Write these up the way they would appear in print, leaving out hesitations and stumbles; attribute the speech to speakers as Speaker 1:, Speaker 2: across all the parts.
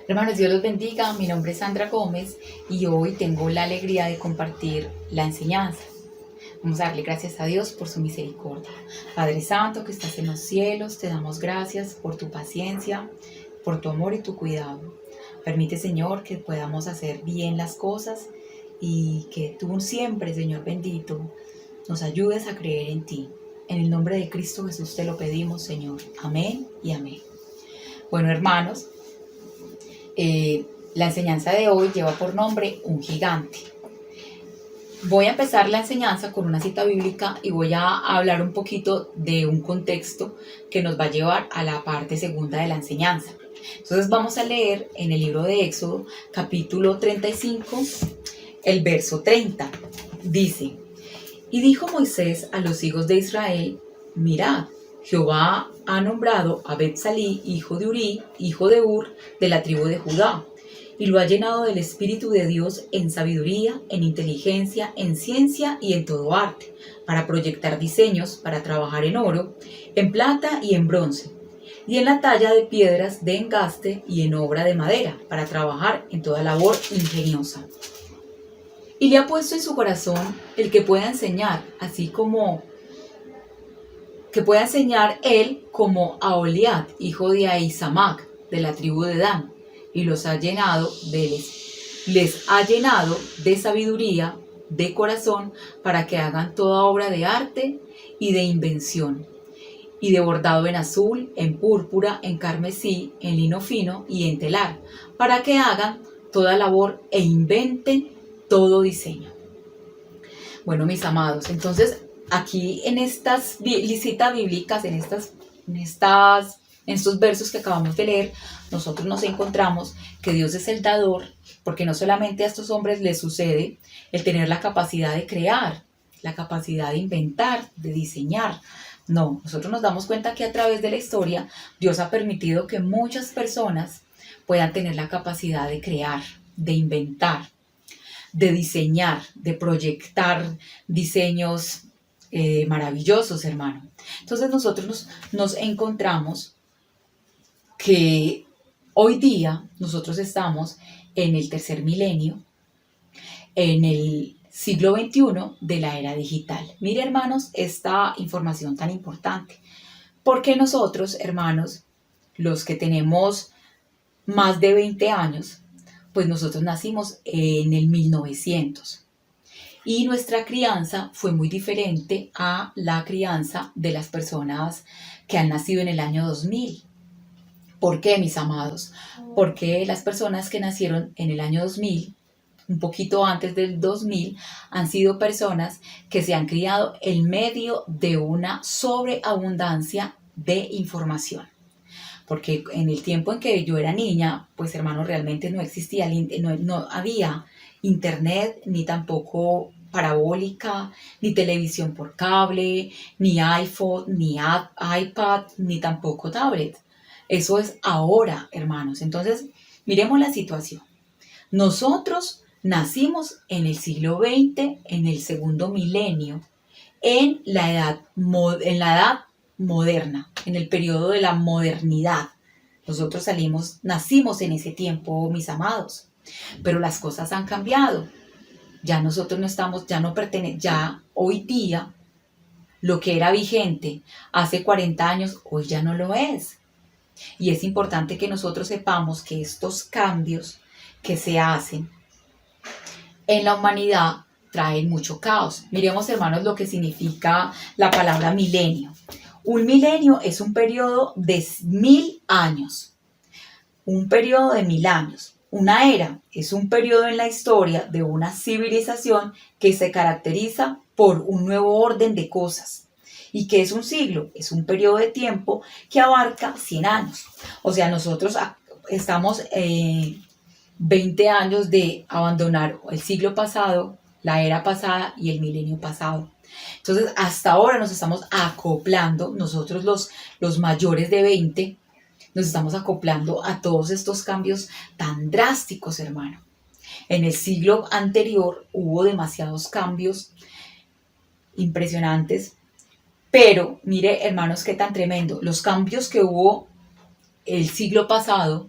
Speaker 1: Hermanos, Dios los bendiga. Mi nombre es Sandra Gómez y hoy tengo la alegría de compartir la enseñanza. Vamos a darle gracias a Dios por su misericordia. Padre Santo que estás en los cielos, te damos gracias por tu paciencia, por tu amor y tu cuidado. Permite, Señor, que podamos hacer bien las cosas y que tú siempre, Señor bendito, nos ayudes a creer en ti. En el nombre de Cristo Jesús te lo pedimos, Señor. Amén y amén. Bueno, hermanos, la enseñanza de hoy lleva por nombre Un gigante. Voy a empezar la enseñanza con una cita bíblica y voy a hablar un poquito de un contexto que nos va a llevar a la parte segunda de la enseñanza. Entonces vamos a leer en el libro de Éxodo, capítulo 35, el verso 30. Dice: Y dijo Moisés a los hijos de Israel: Mirad, Jehová ha nombrado a Betsalí, hijo de Uri, hijo de Ur, de la tribu de Judá, y lo ha llenado del Espíritu de Dios en sabiduría, en inteligencia, en ciencia y en todo arte, para proyectar diseños, para trabajar en oro, en plata y en bronce, y en la talla de piedras de engaste y en obra de madera, para trabajar en toda labor ingeniosa. Y le ha puesto en su corazón el que pueda enseñar, así como que pueda enseñar él como a Oliad, hijo de Ahisamac, de la tribu de Dan, y les ha llenado de sabiduría de corazón para que hagan toda obra de arte y de invención, y de bordado en azul, en púrpura, en carmesí, en lino fino y en telar, para que hagan toda labor e inventen todo diseño. Bueno, mis amados, entonces aquí en estas citas bíblicas, en estos versos que acabamos de leer, nosotros nos encontramos que Dios es el dador, porque no solamente a estos hombres les sucede el tener la capacidad de crear, la capacidad de inventar, de diseñar. No, nosotros nos damos cuenta que a través de la historia Dios ha permitido que muchas personas puedan tener la capacidad de crear, de inventar, de diseñar, de proyectar diseños maravillosos, hermano. Entonces nosotros nos encontramos que hoy día nosotros estamos en el tercer milenio, en el siglo XXI de la era digital. Mire, hermanos, esta información tan importante, porque nosotros, hermanos, los que tenemos más de 20 años, pues nosotros nacimos en el 1900 y nuestra crianza fue muy diferente a la crianza de las personas que han nacido en el año 2000. ¿Por qué, mis amados? Porque las personas que nacieron en el año 2000, un poquito antes del 2000, han sido personas que se han criado en medio de una sobreabundancia de información. Porque en el tiempo en que yo era niña, pues hermano, realmente no existía, no había internet, ni tampoco parabólica, ni televisión por cable, ni iPhone, ni iPad, ni tampoco tablet. Eso es ahora, hermanos. Entonces, miremos la situación. Nosotros nacimos en el siglo XX, en el segundo milenio, en la edad moderna, en el periodo de la modernidad. Nosotros nacimos en ese tiempo, mis amados, pero las cosas han cambiado. Ya nosotros no estamos, ya hoy día lo que era vigente hace 40 años, hoy ya no lo es. Y es importante que nosotros sepamos que estos cambios que se hacen en la humanidad traen mucho caos. Miremos, hermanos, lo que significa la palabra milenio. Un milenio es un periodo de 1000 años. Un periodo de 1000 años. Una era es un periodo en la historia de una civilización que se caracteriza por un nuevo orden de cosas. ¿Y qué es un siglo? Es un periodo de tiempo que abarca 100 años. O sea, nosotros estamos 20 años de abandonar el siglo pasado, la era pasada y el milenio pasado. Entonces, hasta ahora nos estamos acoplando, nosotros los mayores de 20, nos estamos acoplando a todos estos cambios tan drásticos, hermano. En el siglo anterior hubo demasiados cambios impresionantes, pero mire, hermanos, qué tan tremendo. Los cambios que hubo el siglo pasado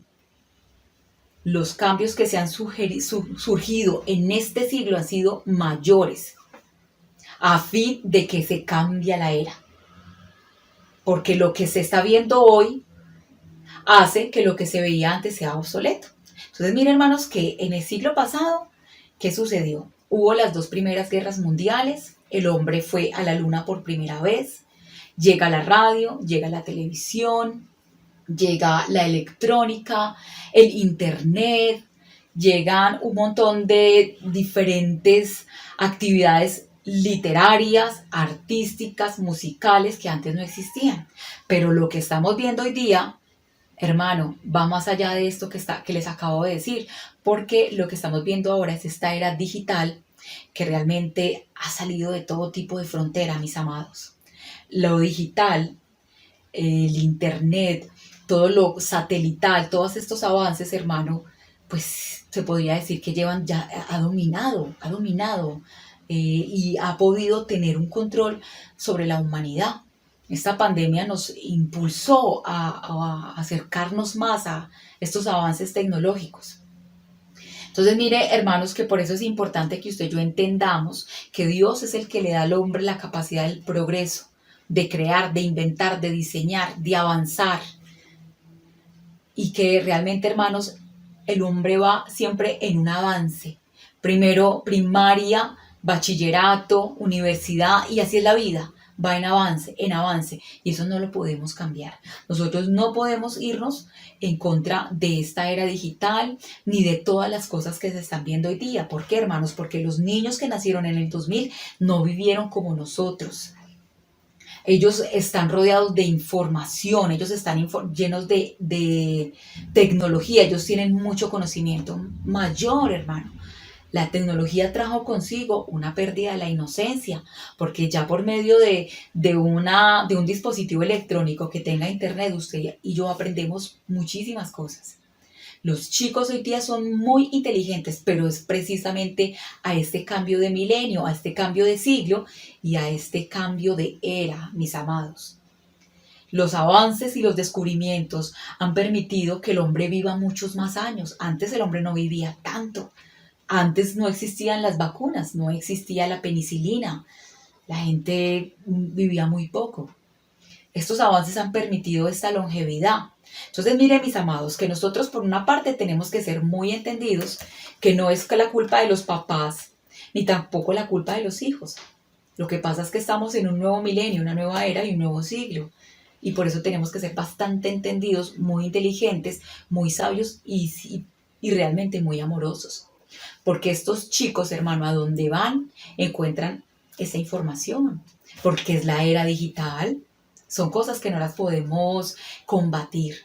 Speaker 1: los cambios que se han surgido en este siglo han sido mayores, a fin de que se cambie la era. Porque lo que se está viendo hoy hace que lo que se veía antes sea obsoleto. Entonces, miren, hermanos, que en el siglo pasado, ¿qué sucedió? Hubo las dos primeras guerras mundiales, el hombre fue a la luna por primera vez, llega la radio, llega la televisión, llega la electrónica, el internet, llegan un montón de diferentes actividades literarias, artísticas, musicales que antes no existían. Pero lo que estamos viendo hoy día, hermano, va más allá de esto que les acabo de decir, porque lo que estamos viendo ahora es esta era digital que realmente ha salido de todo tipo de frontera, mis amados. Lo digital, el internet, todo lo satelital, todos estos avances, hermano, pues se podría decir que ha dominado y ha podido tener un control sobre la humanidad. Esta pandemia nos impulsó a acercarnos más a estos avances tecnológicos. Entonces, mire, hermanos, que por eso es importante que usted y yo entendamos que Dios es el que le da al hombre la capacidad del progreso, de crear, de inventar, de diseñar, de avanzar. Y que realmente, hermanos, el hombre va siempre en un avance. Primero primaria, bachillerato, universidad, y así es la vida. Va en avance, en avance. Y eso no lo podemos cambiar. Nosotros no podemos irnos en contra de esta era digital, ni de todas las cosas que se están viendo hoy día. ¿Por qué, hermanos? Porque los niños que nacieron en el 2000 no vivieron como nosotros. Ellos están rodeados de información, ellos están llenos de tecnología, ellos tienen mucho conocimiento mayor, hermano. La tecnología trajo consigo una pérdida de la inocencia, porque ya por medio de un dispositivo electrónico que tenga internet, usted y yo aprendemos muchísimas cosas. Los chicos hoy día son muy inteligentes, pero es precisamente a este cambio de milenio, a este cambio de siglo y a este cambio de era, mis amados. Los avances y los descubrimientos han permitido que el hombre viva muchos más años. Antes el hombre no vivía tanto. Antes no existían las vacunas, no existía la penicilina. La gente vivía muy poco. Estos avances han permitido esta longevidad. Entonces, miren, mis amados, que nosotros por una parte tenemos que ser muy entendidos que no es la culpa de los papás, ni tampoco la culpa de los hijos. Lo que pasa es que estamos en un nuevo milenio, una nueva era y un nuevo siglo. Y por eso tenemos que ser bastante entendidos, muy inteligentes, muy sabios y realmente muy amorosos. Porque estos chicos, hermano, a donde van, encuentran esa información. Porque es la era digital. Son cosas que no las podemos combatir.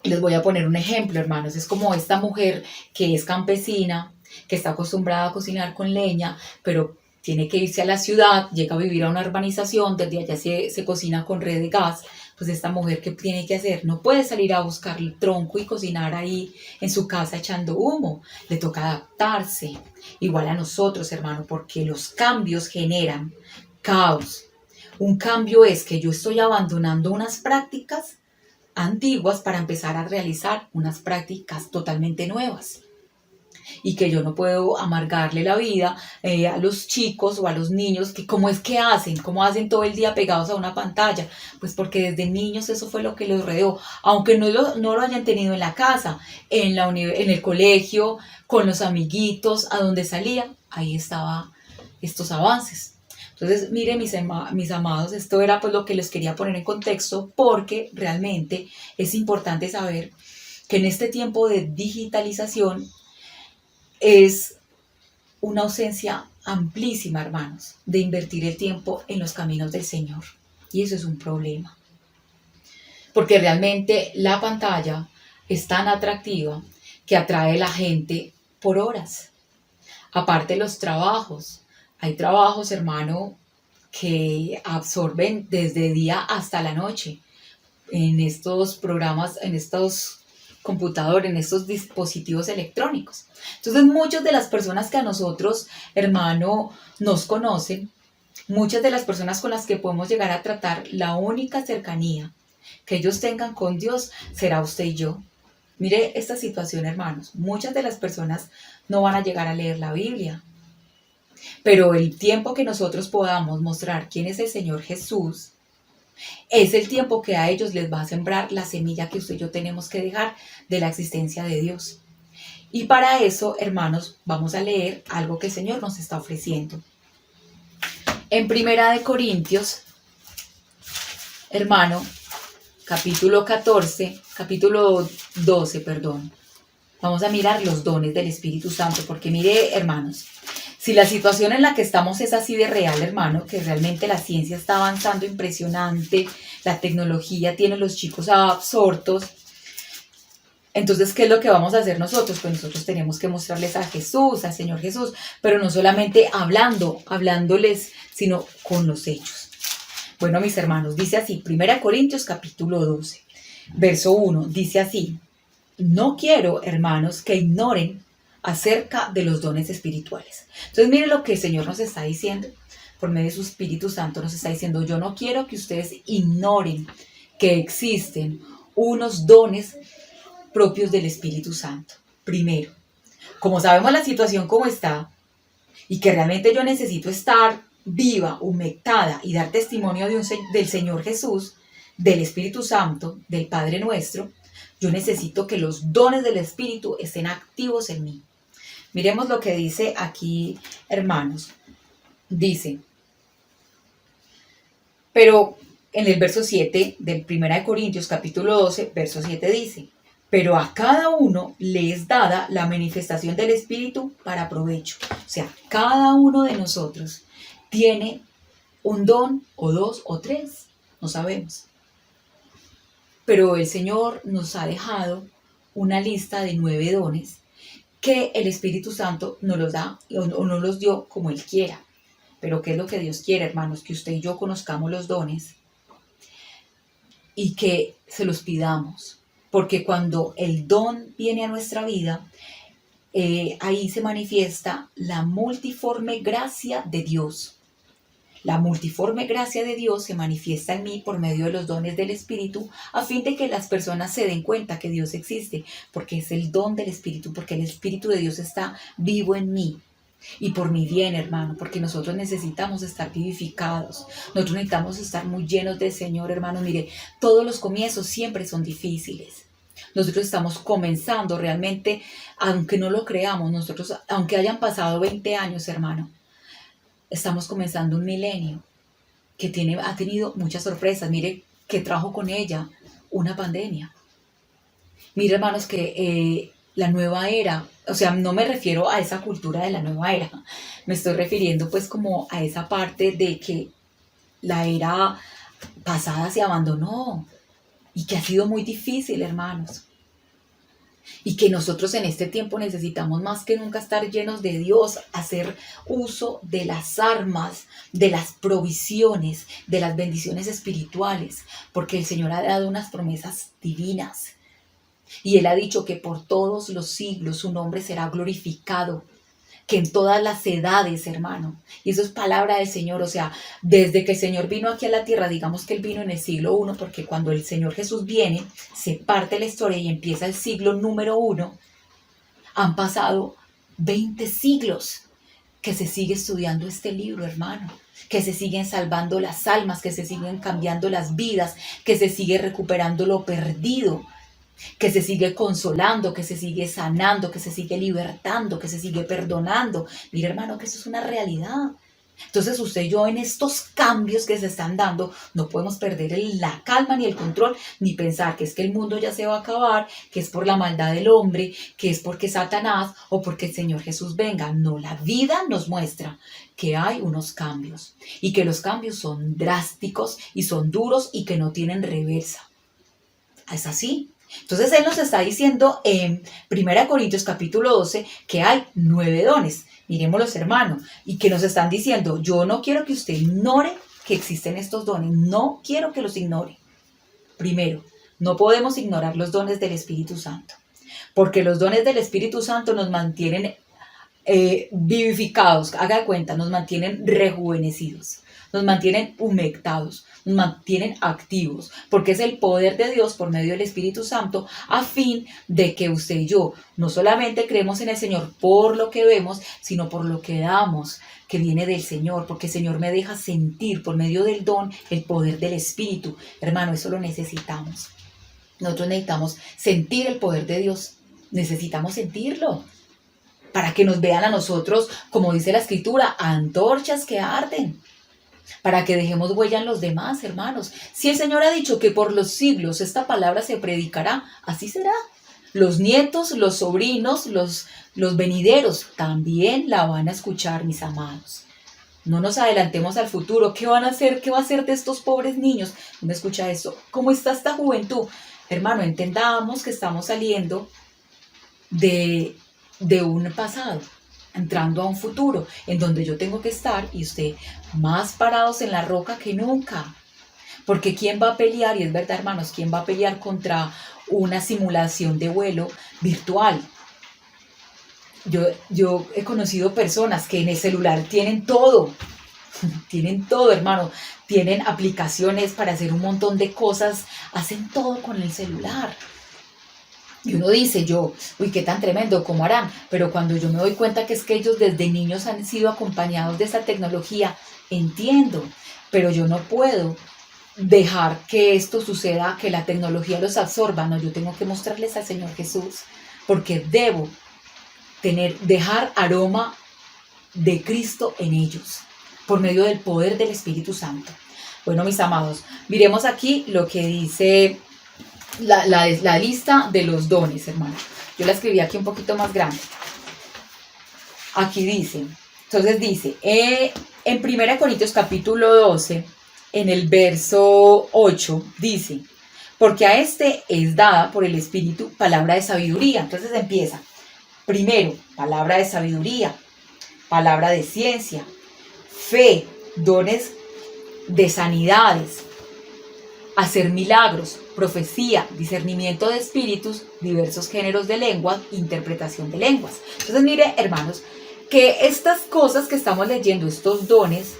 Speaker 1: Les voy a poner un ejemplo, hermanos. Es como esta mujer que es campesina, que está acostumbrada a cocinar con leña, pero tiene que irse a la ciudad, llega a vivir a una urbanización, desde allá se cocina con red de gas. Pues esta mujer, ¿qué tiene que hacer? No puede salir a buscar el tronco y cocinar ahí en su casa echando humo. Le toca adaptarse. Igual a nosotros, hermano, porque los cambios generan caos. Un cambio es que yo estoy abandonando unas prácticas antiguas para empezar a realizar unas prácticas totalmente nuevas. Y que yo no puedo amargarle la vida a los chicos o a los niños, que cómo es que hacen, cómo hacen todo el día pegados a una pantalla. Pues porque desde niños eso fue lo que los rodeó, aunque no lo hayan tenido en la casa, en el colegio, con los amiguitos, a donde salían, ahí estaban estos avances. Entonces, miren, mis amados, esto era pues lo que les quería poner en contexto, porque realmente es importante saber que en este tiempo de digitalización es una ausencia amplísima, hermanos, de invertir el tiempo en los caminos del Señor. Y eso es un problema. Porque realmente la pantalla es tan atractiva que atrae a la gente por horas. Aparte los trabajos. Hay trabajos, hermano, que absorben desde día hasta la noche en estos programas, en estos computadores, en estos dispositivos electrónicos. Entonces, muchas de las personas que a nosotros, hermano, nos conocen, muchas de las personas con las que podemos llegar a tratar, la única cercanía que ellos tengan con Dios será usted y yo. Mire esta situación, hermanos. Muchas de las personas no van a llegar a leer la Biblia, pero el tiempo que nosotros podamos mostrar quién es el Señor Jesús, es el tiempo que a ellos les va a sembrar la semilla que usted y yo tenemos que dejar de la existencia de Dios. Y para eso, hermanos, vamos a leer algo que el Señor nos está ofreciendo. En Primera de Corintios, hermano, capítulo 12, perdón. Vamos a mirar los dones del Espíritu Santo, porque mire, hermanos, si la situación en la que estamos es así de real, hermano, que realmente la ciencia está avanzando impresionante, la tecnología tiene a los chicos absortos, entonces, ¿qué es lo que vamos a hacer nosotros? Pues nosotros tenemos que mostrarles a Jesús, al Señor Jesús, pero no solamente hablándoles, sino con los hechos. Bueno, mis hermanos, dice así, 1 Corintios capítulo 12, verso 1, dice así: no quiero, hermanos, que ignoren acerca de los dones espirituales. Entonces, miren lo que el Señor nos está diciendo, por medio de su Espíritu Santo nos está diciendo: yo no quiero que ustedes ignoren que existen unos dones propios del Espíritu Santo. Primero, como sabemos la situación como está, y que realmente yo necesito estar viva, humectada y dar testimonio del Señor Jesús, del Espíritu Santo, del Padre nuestro, yo necesito que los dones del Espíritu estén activos en mí. Miremos lo que dice aquí, hermanos. Dice, pero en el verso 7 del 1 Corintios capítulo 12, verso 7 dice: pero a cada uno le es dada la manifestación del Espíritu para provecho. O sea, cada uno de nosotros tiene un don, o dos, o tres, no sabemos. Pero el Señor nos ha dejado una lista de 9 dones que el Espíritu Santo nos los da o no los dio como Él quiera. Pero ¿qué es lo que Dios quiere, hermanos? Que usted y yo conozcamos los dones y que se los pidamos. Porque cuando el don viene a nuestra vida, ahí se manifiesta la multiforme gracia de Dios. La multiforme gracia de Dios se manifiesta en mí por medio de los dones del Espíritu, a fin de que las personas se den cuenta que Dios existe, porque es el don del Espíritu, porque el Espíritu de Dios está vivo en mí. Y por mi bien, hermano, porque nosotros necesitamos estar vivificados, nosotros necesitamos estar muy llenos del Señor, hermano. Mire, todos los comienzos siempre son difíciles. Nosotros estamos comenzando realmente, aunque no lo creamos, nosotros, aunque hayan pasado 20 años, hermano, estamos comenzando un milenio que ha tenido muchas sorpresas. Mire que trajo con ella una pandemia. Mire, hermanos, que la nueva era, o sea, no me refiero a esa cultura de la nueva era, me estoy refiriendo pues como a esa parte de que la era pasada se abandonó y que ha sido muy difícil, hermanos. Y que nosotros en este tiempo necesitamos más que nunca estar llenos de Dios, hacer uso de las armas, de las provisiones, de las bendiciones espirituales, porque el Señor ha dado unas promesas divinas. Y Él ha dicho que por todos los siglos su nombre será glorificado, que en todas las edades, hermano. Y eso es palabra del Señor. O sea, desde que el Señor vino aquí a la tierra, digamos que Él vino en el siglo 1, porque cuando el Señor Jesús viene, se parte la historia y empieza el siglo número 1. Han pasado 20 siglos que se sigue estudiando este libro, hermano. Que se siguen salvando las almas, que se siguen cambiando las vidas, que se sigue recuperando lo perdido, que se sigue consolando, que se sigue sanando, que se sigue libertando, que se sigue perdonando. Mira, hermano, que eso es una realidad. Entonces usted y yo, en estos cambios que se están dando, no podemos perder la calma ni el control, ni pensar que es que el mundo ya se va a acabar, que es por la maldad del hombre, que es porque Satanás o porque el Señor Jesús venga. No, la vida nos muestra que hay unos cambios y que los cambios son drásticos y son duros y que no tienen reversa. Es así. Entonces Él nos está diciendo en 1 Corintios capítulo 12 que hay 9 dones. Miremoslos, hermanos, y que nos están diciendo: yo no quiero que usted ignore que existen estos dones, no quiero que los ignore. Primero, no podemos ignorar los dones del Espíritu Santo, porque los dones del Espíritu Santo nos mantienen vivificados, haga de cuenta, nos mantienen rejuvenecidos, nos mantienen humectados, nos mantienen activos, porque es el poder de Dios por medio del Espíritu Santo, a fin de que usted y yo no solamente creemos en el Señor por lo que vemos, sino por lo que damos, que viene del Señor, porque el Señor me deja sentir por medio del don el poder del Espíritu. Hermano, eso lo necesitamos. Nosotros necesitamos sentir el poder de Dios, necesitamos sentirlo, para que nos vean a nosotros, como dice la Escritura, antorchas que arden, para que dejemos huella en los demás, hermanos. Si el Señor ha dicho que por los siglos esta palabra se predicará, así será. Los nietos, los sobrinos, los venideros también la van a escuchar, mis amados. No nos adelantemos al futuro. ¿Qué van a hacer? ¿Qué va a hacer de estos pobres niños? ¿No me escucha esto? ¿Cómo está esta juventud? Hermano, entendamos que estamos saliendo de un pasado, entrando a un futuro, en donde yo tengo que estar y usted más parados en la roca que nunca. Porque ¿quién va a pelear? Y es verdad, hermanos, ¿quién va a pelear contra una simulación de vuelo virtual? Yo he conocido personas que en el celular tienen todo, hermano. Tienen aplicaciones para hacer un montón de cosas, hacen todo con el celular. Y uno dice, uy, qué tan tremendo, ¿cómo harán? Pero cuando yo me doy cuenta que es que ellos desde niños han sido acompañados de esa tecnología, entiendo, pero yo no puedo dejar que esto suceda, que la tecnología los absorba. No, yo tengo que mostrarles al Señor Jesús, porque debo dejar aroma de Cristo en ellos, por medio del poder del Espíritu Santo. Bueno, mis amados, miremos aquí lo que dice la lista de los dones, hermano. Yo la escribí aquí un poquito más grande. Aquí dice, en 1 Corintios capítulo 12, en el verso 8, dice, porque a este es dada por el Espíritu palabra de sabiduría. Entonces empieza, primero, palabra de sabiduría, palabra de ciencia, fe, dones de sanidades, hacer milagros, profecía, discernimiento de espíritus, diversos géneros de lenguas, interpretación de lenguas. Entonces, mire, hermanos, que estas cosas que estamos leyendo, estos dones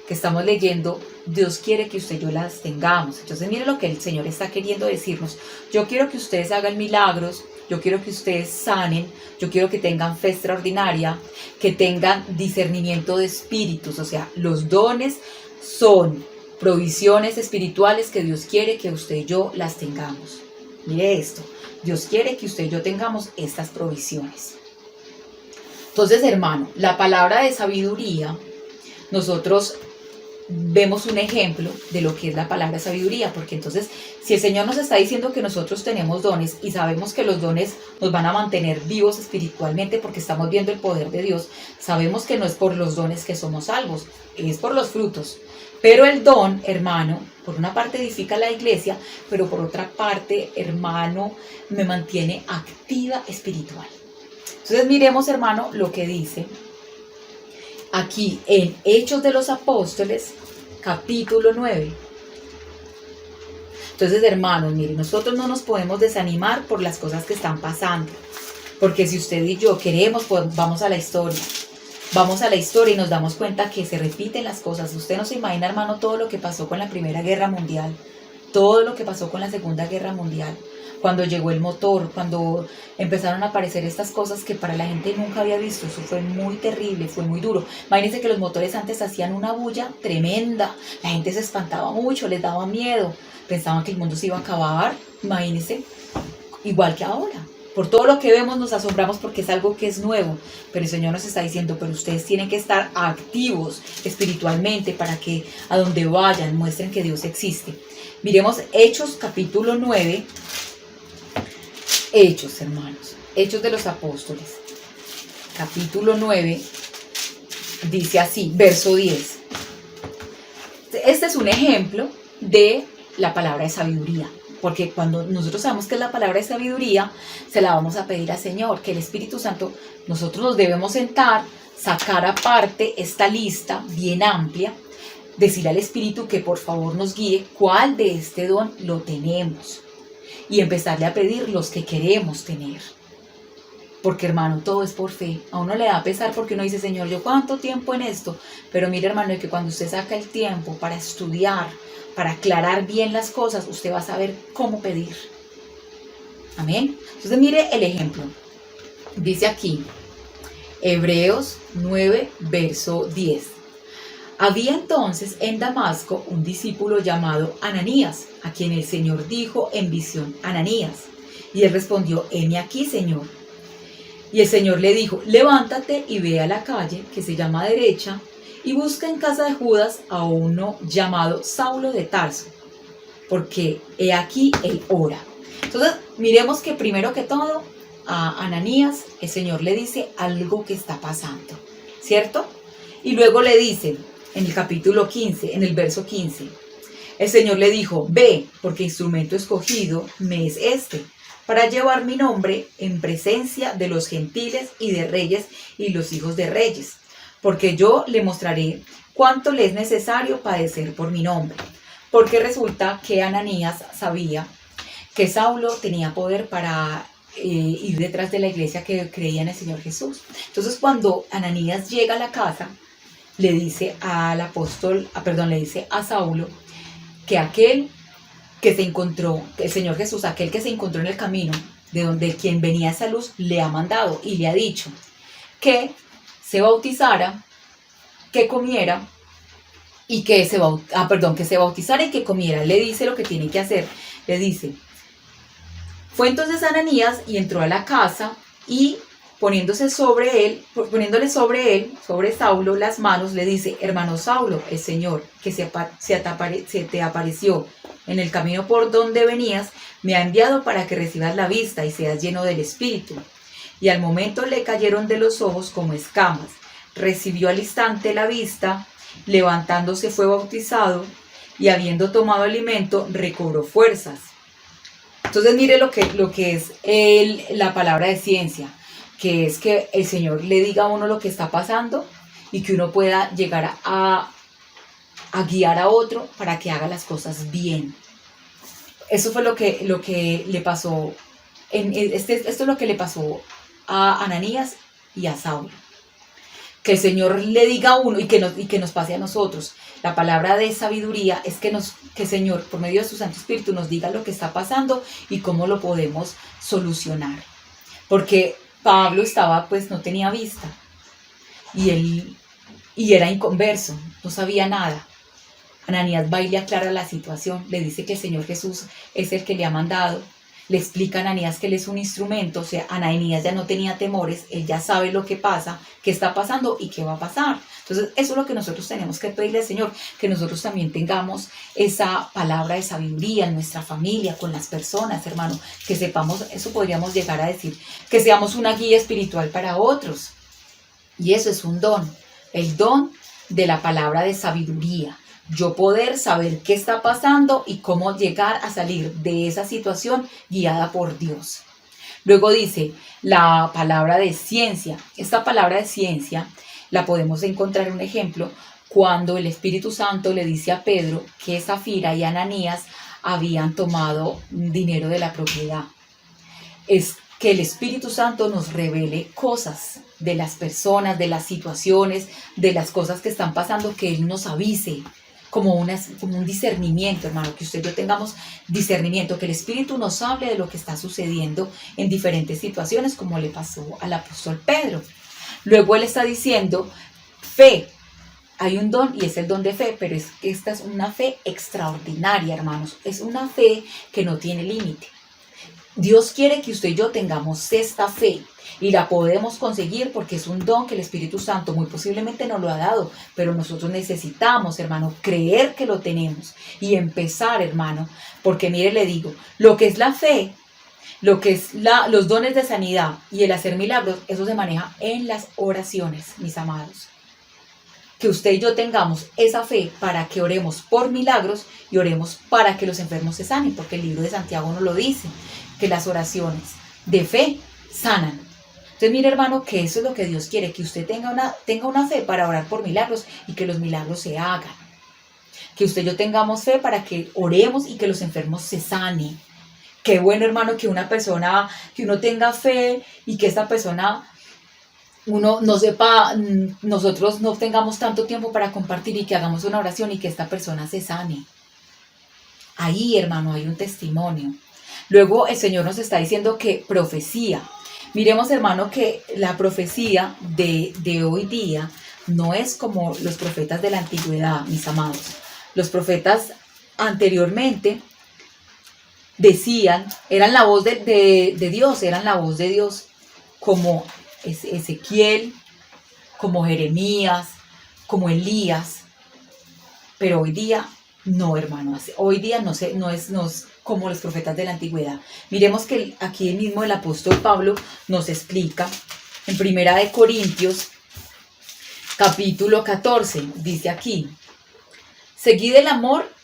Speaker 1: que estamos leyendo, Dios quiere que usted y yo las tengamos. Entonces, mire lo que el Señor está queriendo decirnos. Yo quiero que ustedes hagan milagros, yo quiero que ustedes sanen, yo quiero que tengan fe extraordinaria, que tengan discernimiento de espíritus. O sea, los dones son provisiones espirituales que Dios quiere que usted y yo las tengamos. Mire esto, Dios quiere que usted y yo tengamos estas provisiones. Entonces, hermano, la palabra de sabiduría, nosotros vemos un ejemplo de lo que es la palabra sabiduría, porque entonces, si el Señor nos está diciendo que nosotros tenemos dones y sabemos que los dones nos van a mantener vivos espiritualmente porque estamos viendo el poder de Dios, sabemos que no es por los dones que somos salvos, es por los frutos. Pero el don, hermano, por una parte edifica la iglesia, pero por otra parte, hermano, me mantiene activa espiritual. Entonces miremos, hermano, lo que dice aquí en Hechos de los Apóstoles, capítulo 9. Entonces, hermanos, miren, nosotros no nos podemos desanimar por las cosas que están pasando, porque si usted y yo queremos, pues vamos a la historia. Vamos a la historia y nos damos cuenta que se repiten las cosas. Usted no se imagina, hermano, todo lo que pasó con la Primera Guerra Mundial, todo lo que pasó con la Segunda Guerra Mundial, cuando llegó el motor, cuando empezaron a aparecer estas cosas que para la gente nunca había visto. Eso fue muy terrible, fue muy duro. Imagínense que los motores antes hacían una bulla tremenda, la gente se espantaba mucho, les daba miedo, pensaban que el mundo se iba a acabar. Imagínense, igual que ahora. Por todo lo que vemos nos asombramos porque es algo que es nuevo, pero el Señor nos está diciendo, pero ustedes tienen que estar activos espiritualmente para que a donde vayan muestren que Dios existe. Miremos Hechos capítulo 9, Hechos, hermanos, Hechos de los Apóstoles, capítulo 9, dice así, verso 10. Este es un ejemplo de la palabra de sabiduría. Porque cuando nosotros sabemos que es la palabra de sabiduría, se la vamos a pedir al Señor, que el Espíritu Santo, nosotros nos debemos sentar, sacar aparte esta lista bien amplia, decirle al Espíritu que por favor nos guíe cuál de este don lo tenemos y empezarle a pedir los que queremos tener. Porque, hermano, todo es por fe. A uno le da pesar porque uno dice, Señor, ¿yo cuánto tiempo en esto? Pero mire, hermano, que cuando usted saca el tiempo para estudiar, para aclarar bien las cosas, usted va a saber cómo pedir. Amén. Entonces, mire el ejemplo. Dice aquí, Hebreos 9, verso 10. Había entonces en Damasco un discípulo llamado Ananías, a quien el Señor dijo en visión, Ananías. Y él respondió, heme aquí, Señor. Y el Señor le dijo, levántate y ve a la calle que se llama Derecha y busca en casa de Judas a uno llamado Saulo de Tarso, porque he aquí él ora. Entonces, miremos que primero que todo, a Ananías el Señor le dice algo que está pasando, ¿cierto? Y luego le dice, en el capítulo 15, en el verso 15, el Señor le dijo, ve, porque instrumento escogido me es este, para llevar mi nombre en presencia de los gentiles y de reyes y los hijos de reyes, porque yo le mostraré cuánto le es necesario padecer por mi nombre. Porque resulta que Ananías sabía que Saulo tenía poder para ir detrás de la iglesia que creía en el Señor Jesús. Entonces, cuando Ananías llega a la casa, le dice al apóstol, le dice a Saulo que aquel que se encontró, el Señor Jesús, aquel que se encontró en el camino, de donde quien venía esa luz, le ha mandado y le ha dicho que se bautizara, que comiera y que se bautizara y que comiera. Le dice lo que tiene que hacer. Le dice, fue entonces Ananías y entró a la casa y poniéndole sobre él, sobre Saulo, las manos, le dice, hermano Saulo, el Señor, que se te apareció en el camino por donde venías, me ha enviado para que recibas la vista y seas lleno del Espíritu. Y al momento le cayeron de los ojos como escamas. Recibió al instante la vista, levantándose fue bautizado y habiendo tomado alimento, recobró fuerzas. Entonces mire lo que es la palabra de ciencia, que es que el Señor le diga a uno lo que está pasando y que uno pueda llegar a guiar a otro para que haga las cosas bien. Eso fue lo que le pasó, esto es lo que le pasó a Ananías y a Saulo. Que el Señor le diga a uno y que nos pase a nosotros. La palabra de sabiduría es que el Señor, por medio de su Santo Espíritu, nos diga lo que está pasando y cómo lo podemos solucionar. Porque Pablo no tenía vista y era inconverso, no sabía nada. Ananías va y le aclara la situación, le dice que el Señor Jesús es el que le ha mandado, le explica a Ananías que él es un instrumento, o sea, Ananías ya no tenía temores, él ya sabe lo que pasa, qué está pasando y qué va a pasar. Entonces, eso es lo que nosotros tenemos que pedirle al Señor, que nosotros también tengamos esa palabra de sabiduría en nuestra familia, con las personas, hermano, que sepamos, eso podríamos llegar a decir, que seamos una guía espiritual para otros. Y eso es un don, el don de la palabra de sabiduría. Yo poder saber qué está pasando y cómo llegar a salir de esa situación guiada por Dios. Luego dice la palabra de ciencia. Esta palabra de ciencia la podemos encontrar en un ejemplo cuando el Espíritu Santo le dice a Pedro que Zafira y Ananías habían tomado dinero de la propiedad. Es que el Espíritu Santo nos revele cosas de las personas, de las situaciones, de las cosas que están pasando, que Él nos avise. Como un discernimiento, hermano, que usted y yo tengamos discernimiento, que el Espíritu nos hable de lo que está sucediendo en diferentes situaciones, como le pasó al apóstol Pedro. Luego él está diciendo, fe, hay un don y es el don de fe, pero es que esta es una fe extraordinaria, hermanos, es una fe que no tiene límite. Dios quiere que usted y yo tengamos esta fe y la podemos conseguir porque es un don que el Espíritu Santo muy posiblemente nos lo ha dado, pero nosotros necesitamos, hermano, creer que lo tenemos y empezar, hermano, porque mire, le digo, lo que es la fe, lo que es los dones de sanidad y el hacer milagros, eso se maneja en las oraciones, mis amados. Que usted y yo tengamos esa fe para que oremos por milagros y oremos para que los enfermos se sanen, porque el libro de Santiago nos lo dice, que las oraciones de fe sanan. Entonces, mire, hermano, que eso es lo que Dios quiere, que usted tenga una fe para orar por milagros y que los milagros se hagan. Que usted y yo tengamos fe para que oremos y que los enfermos se sanen. Qué bueno, hermano, que una persona, que uno tenga fe y que esta persona, uno no sepa, nosotros no tengamos tanto tiempo para compartir y que hagamos una oración y que esta persona se sane. Ahí, hermano, hay un testimonio. Luego el Señor nos está diciendo que profecía. Miremos, hermano, que la profecía de hoy día no es como los profetas de la antigüedad, mis amados. Los profetas anteriormente decían, eran la voz de Dios, eran la voz de Dios, como Ezequiel, como Jeremías, como Elías. Pero hoy día no, hermano. Hoy día no es como los profetas de la antigüedad. Miremos que aquí mismo el apóstol Pablo nos explica en 1 Corintios capítulo 14, dice aquí: seguid el amor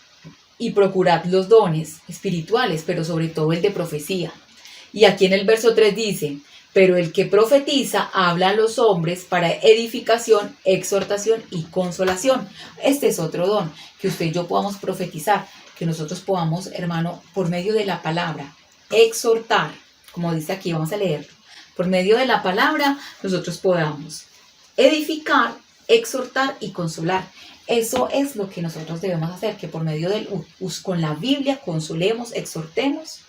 Speaker 1: y procurad los dones espirituales, pero sobre todo el de profecía. Y aquí en el verso 3 dice: pero el que profetiza habla a los hombres para edificación, exhortación y consolación. Este es otro don, que usted y yo podamos profetizar, que nosotros podamos, hermano, por medio de la palabra, exhortar, como dice aquí, vamos a leerlo. Por medio de la palabra, nosotros podamos edificar, exhortar y consolar. Eso es lo que nosotros debemos hacer, que por medio con la Biblia consolemos, exhortemos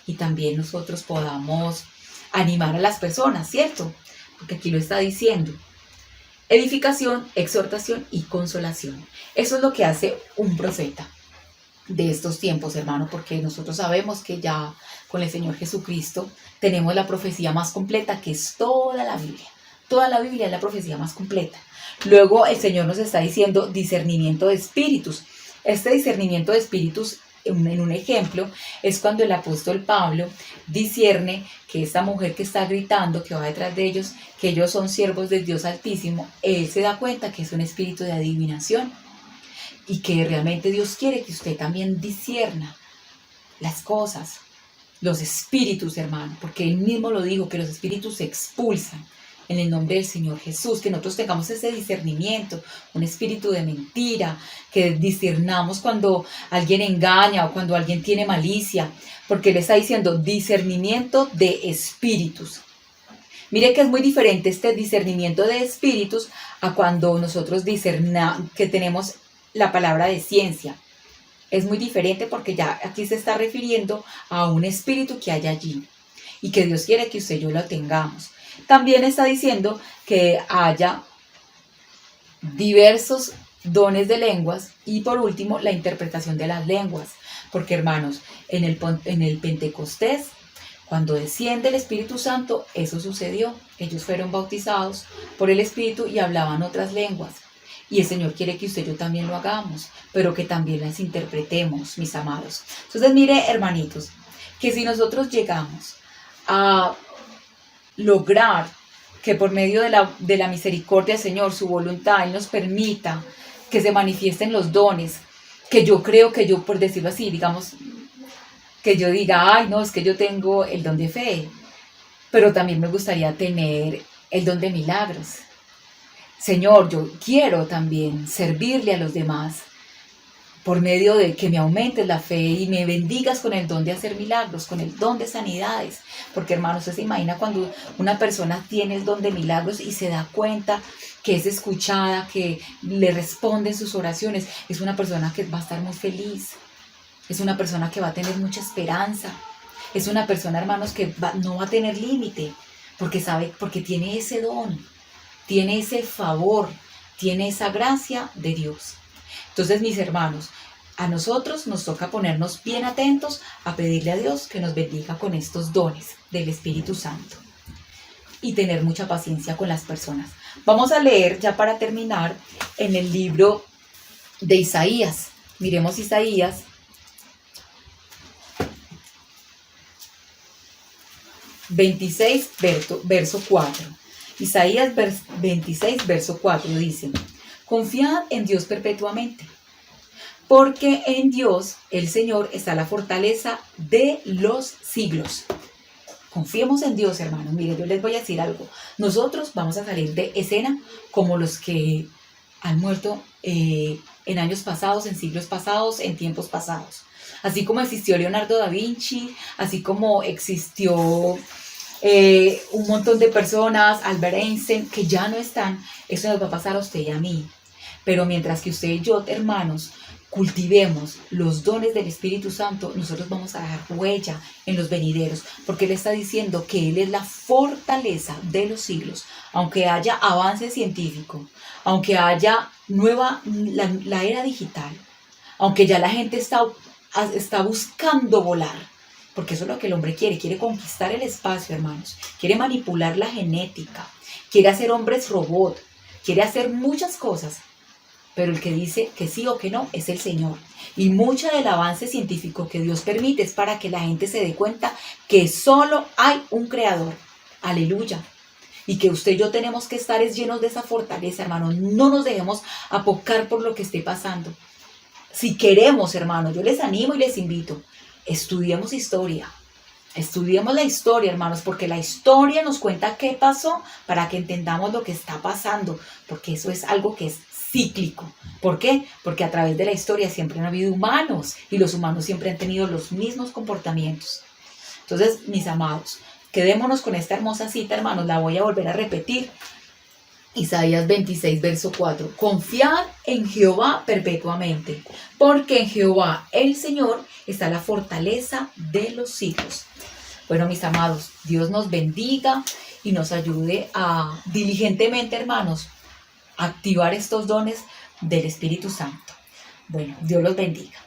Speaker 1: y también nosotros podamos animar a las personas, ¿cierto? Porque aquí lo está diciendo. Edificación, exhortación y consolación. Eso es lo que hace un profeta de estos tiempos, hermano, porque nosotros sabemos que ya con el Señor Jesucristo tenemos la profecía más completa, que es toda la Biblia. Toda la Biblia es la profecía más completa. Luego el Señor nos está diciendo discernimiento de espíritus. Este discernimiento de espíritus, en un ejemplo, es cuando el apóstol Pablo discierne que esta mujer que está gritando, que va detrás de ellos, que ellos son siervos del Dios Altísimo, él se da cuenta que es un espíritu de adivinación y que realmente Dios quiere que usted también discierna las cosas, los espíritus, hermano, porque él mismo lo dijo, que los espíritus se expulsan en el nombre del Señor Jesús, que nosotros tengamos ese discernimiento, un espíritu de mentira, que discernamos cuando alguien engaña o cuando alguien tiene malicia, porque él está diciendo discernimiento de espíritus. Mire que es muy diferente este discernimiento de espíritus a cuando nosotros que tenemos la palabra de ciencia. Es muy diferente porque ya aquí se está refiriendo a un espíritu que hay allí y que Dios quiere que usted y yo lo tengamos. También está diciendo que haya diversos dones de lenguas y por último la interpretación de las lenguas. Porque hermanos, en el Pentecostés, cuando desciende el Espíritu Santo, eso sucedió. Ellos fueron bautizados por el Espíritu y hablaban otras lenguas. Y el Señor quiere que usted y yo también lo hagamos, pero que también las interpretemos, mis amados. Entonces mire, hermanitos, que si nosotros llegamos a lograr que por medio de la misericordia del Señor, su voluntad, Él nos permita que se manifiesten los dones, que yo creo que yo, por decirlo así, digamos, que yo diga, ay, no, es que yo tengo el don de fe, pero también me gustaría tener el don de milagros. Señor, yo quiero también servirle a los demás por medio de que me aumentes la fe y me bendigas con el don de hacer milagros, con el don de sanidades. Porque hermanos, usted se imagina cuando una persona tiene el don de milagros y se da cuenta que es escuchada, que le responden sus oraciones. Es una persona que va a estar muy feliz. Es una persona que va a tener mucha esperanza. Es una persona, hermanos, que no va a tener límite porque tiene ese don, tiene ese favor, tiene esa gracia de Dios. Entonces, mis hermanos, a nosotros nos toca ponernos bien atentos a pedirle a Dios que nos bendiga con estos dones del Espíritu Santo y tener mucha paciencia con las personas. Vamos a leer ya para terminar en el libro de Isaías. Miremos Isaías 26, verso 4. Isaías 26, verso 4 dice: confiad en Dios perpetuamente, porque en Dios, el Señor, está la fortaleza de los siglos. Confiemos en Dios, hermanos. Mire, yo les voy a decir algo. Nosotros vamos a salir de escena como los que han muerto en años pasados, en siglos pasados, en tiempos pasados. Así como existió Leonardo da Vinci, así como existió un montón de personas, Albert Einstein, que ya no están, eso nos va a pasar a usted y a mí. Pero mientras que usted y yo, hermanos, cultivemos los dones del Espíritu Santo, nosotros vamos a dejar huella en los venideros, porque Él está diciendo que Él es la fortaleza de los siglos, aunque haya avance científico, aunque haya la era digital, aunque ya la gente está buscando volar, porque eso es lo que el hombre quiere conquistar el espacio, hermanos, quiere manipular la genética, quiere hacer hombres robot, quiere hacer muchas cosas, pero el que dice que sí o que no es el Señor. Y mucho del avance científico que Dios permite es para que la gente se dé cuenta que solo hay un creador. Aleluya. Y que usted y yo tenemos que estar llenos de esa fortaleza, hermano. No nos dejemos apocar por lo que esté pasando. Si queremos, hermano, yo les animo y les invito, estudiemos historia. Estudiemos la historia, hermanos, porque la historia nos cuenta qué pasó para que entendamos lo que está pasando, porque eso es algo que es cíclico. ¿Por qué? Porque a través de la historia siempre han habido humanos y los humanos siempre han tenido los mismos comportamientos. Entonces, mis amados, quedémonos con esta hermosa cita, hermanos, la voy a volver a repetir. Isaías 26, verso 4. Confiad en Jehová perpetuamente, porque en Jehová el Señor está la fortaleza de los siglos. Bueno, mis amados, Dios nos bendiga y nos ayude a diligentemente, hermanos, activar estos dones del Espíritu Santo. Bueno, Dios los bendiga.